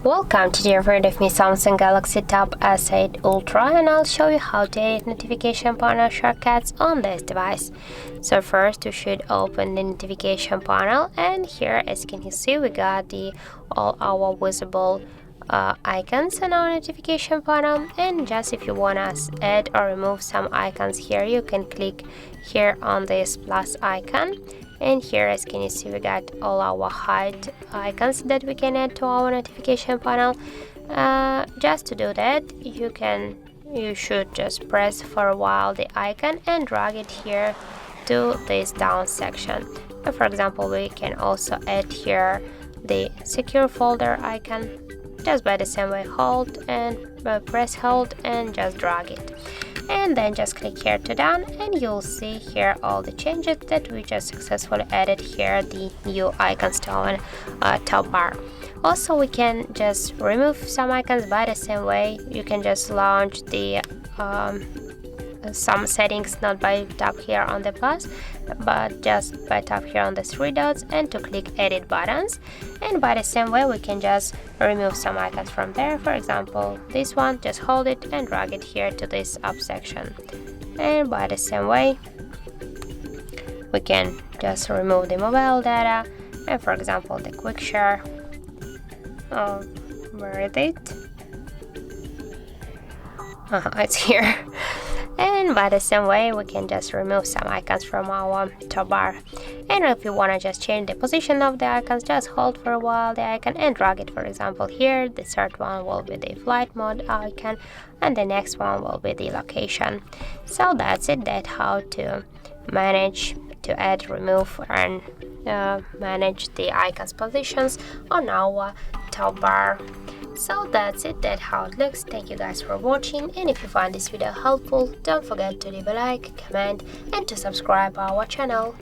Welcome to the review of my Samsung Galaxy Tab S8 Ultra, and I'll show you how to edit notification panel shortcuts on this device. So first we should open the notification panel, and here as you can see we got all our visible icons on our notification panel. And just if you want to add or remove some icons here, you can click here on this plus icon. And here as can you see we got all our hide icons that we can add to our notification panel. Just to do that, you should just press for a while the icon and drag it here to this down section. And for example, we can also add here the secure folder icon just by the same way, hold and press hold and just drag it. And then just click here to done, and you'll see here all the changes that we just successfully added here, the new icons to our top bar. Also, we can just remove some icons by the same way. You can just launch the some settings not by tap here on the plus, but just by tap here on the three dots and to click edit buttons. And by the same way we can just remove some icons from there. For example, this one, just hold it and drag it here to this up section. And by the same way we can just remove the mobile data, and for example the quick share, where is it? It's here. And by the same way we can just remove some icons from our top bar. And if you want to just change the position of the icons, just hold for a while the icon and drag it. For example, here the third one will be the flight mode icon and the next one will be the location. So that's it. That's how to manage to add, remove and manage the icons positions on our top bar. So that's it, that's how it looks. Thank you guys for watching, and if you find this video helpful, don't forget to leave a like, comment and to subscribe our channel.